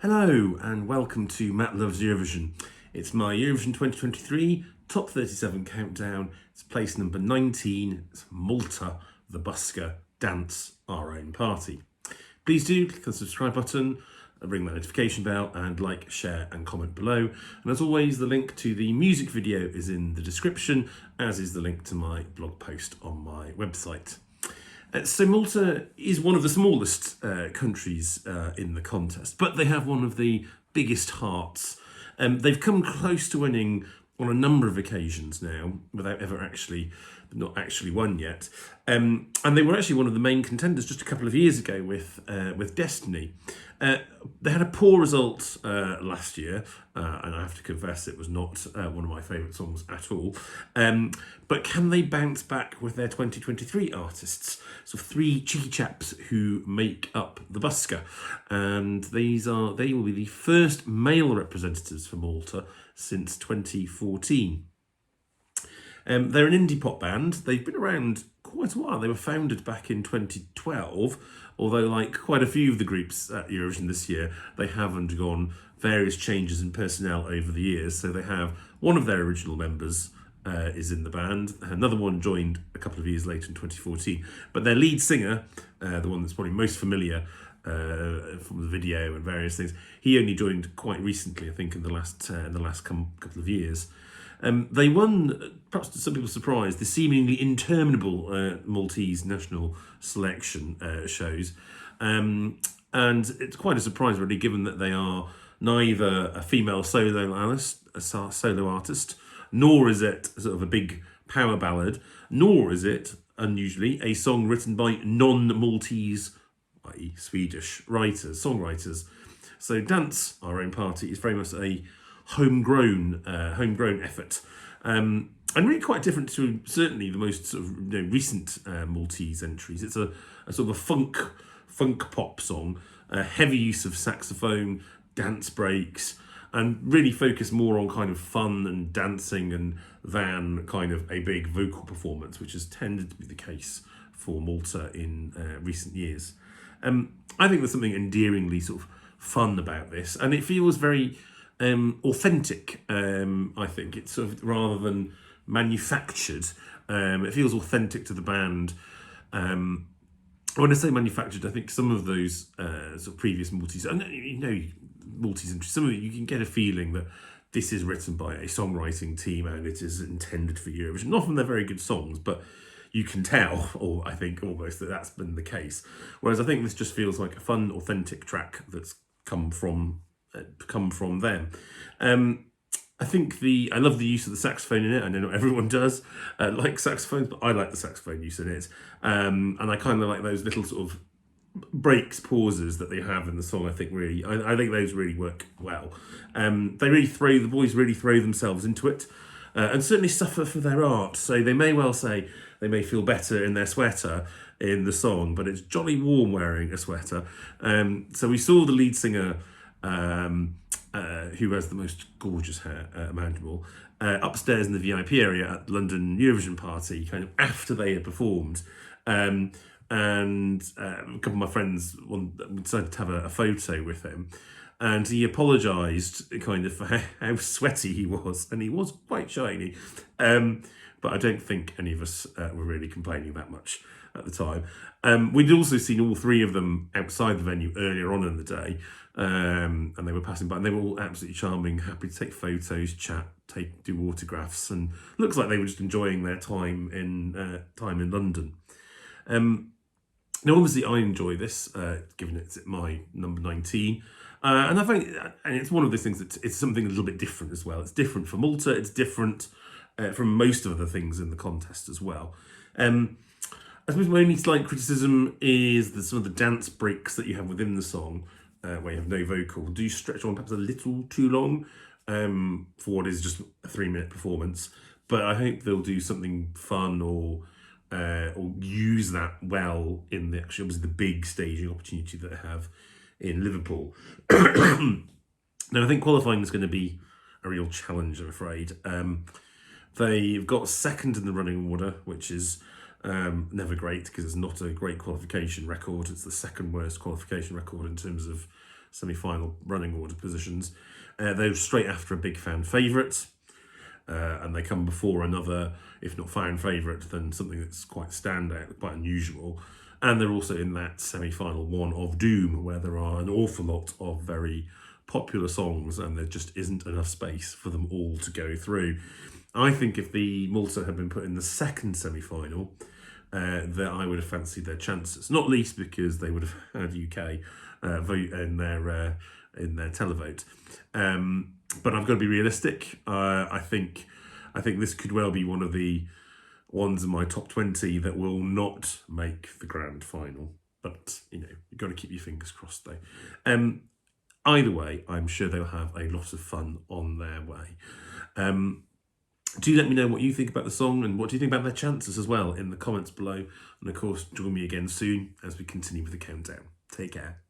Hello and welcome to Matt Loves Eurovision. It's my Eurovision 2023 Top 37 countdown. It's place number 19. It's Malta, the Busker, Dance Our Own Party. Please do click on the subscribe button, ring that notification bell and like, share and comment below. And as always, the link to the music video is in the description, as is the link to my blog post on my website. So Malta is one of the smallest countries in the contest, but they have one of the biggest hearts. They've come close to winning on a number of occasions now, without ever not actually won yet. And they were actually one of the main contenders just a couple of years ago with Destiny. They had a poor result last year, and I have to confess it was not one of my favourite songs at all. But can they bounce back with their 2023 artists? So three cheeky chaps who make up the Busker, and they will be the first male representatives for Malta since 2014. They're an indie pop band. They've been around quite a while. They were founded back in 2012, although like quite a few of the groups at Eurovision this year, they have undergone various changes in personnel over the years. So they have one of their original members is in the band. Another one joined a couple of years later in 2014. But their lead singer, the one that's probably most familiar from the video and various things, he only joined quite recently, I think, in the last couple of years. They won, perhaps to some people's surprise, the seemingly interminable Maltese national selection shows. And it's quite a surprise, really, given that they are neither a female solo artist, nor is it sort of a big power ballad, nor is it, unusually, a song written by non-Maltese, i.e. Swedish songwriters. So Dance Our Own Party is very much a homegrown effort, and really quite different to certainly the most sort of, recent Maltese entries. It's a sort of a funk pop song, heavy use of saxophone, dance breaks, and really focus more on kind of fun and dancing than kind of a big vocal performance, which has tended to be the case for Malta in recent years. I think there's something endearingly sort of fun about this, and it feels very authentic. I think it's sort of, rather than manufactured, it feels authentic to the band. When I say manufactured, I think some of those sort of previous Maltese, Maltese entries, some of it you can get a feeling that this is written by a songwriting team and it is intended for Eurovision. Often they're very good songs, but you can tell, or I think almost, that that's been the case. Whereas I think this just feels like a fun, authentic track that's come from them. I think I love the use of the saxophone in it. I know not everyone does like saxophones, but I like the saxophone use in it. And I kind of like those little sort of breaks, pauses that they have in the song. I think those really work well. The boys really throw themselves into it, and certainly suffer for their art. So they may well say they may feel better in their sweater in the song, but it's jolly warm wearing a sweater. So we saw the lead singer, who has the most gorgeous hair imaginable, upstairs in the VIP area at the London Eurovision party, kind of after they had performed. And a couple of my friends decided to have a photo with him, and he apologised kind of for how sweaty he was, and he was quite shiny. But I don't think any of us were really complaining that much at the time. We'd also seen all three of them outside the venue earlier on in the day, and they were passing by, and they were all absolutely charming, happy to take photos, chat, do autographs, and looks like they were just enjoying their time in London. Now, obviously, I enjoy this, given it's my number 19, and I think, and it's one of those things that it's something a little bit different as well. It's different for Malta. It's different from most of the things in the contest as well. I suppose my only slight criticism is that some of the dance breaks that you have within the song, where you have no vocal, do stretch on perhaps a little too long for what is just a 3-minute performance. But I hope they'll do something fun or use that well in obviously the big staging opportunity that they have in Liverpool. Now, I think qualifying is going to be a real challenge, I'm afraid. They've got second in the running order, which is never great because it's not a great qualification record. It's the second worst qualification record in terms of semi-final running order positions. They're straight after a big fan favourite, and they come before another, if not fan favourite, then something that's quite standout, quite unusual. And they're also in that semi-final one of Doom, where there are an awful lot of very popular songs, and there just isn't enough space for them all to go through. I think if the Malta had been put in the second semi-final, that I would have fancied their chances. Not least because they would have had UK vote in their televote. But I've got to be realistic. I think this could well be one of the ones in my top 20 that will not make the grand final. But, you've got to keep your fingers crossed, though. Either way, I'm sure they'll have a lot of fun on their way. Do let me know what you think about the song and what do you think about their chances as well in the comments below. And, of course, join me again soon as we continue with the countdown. Take care.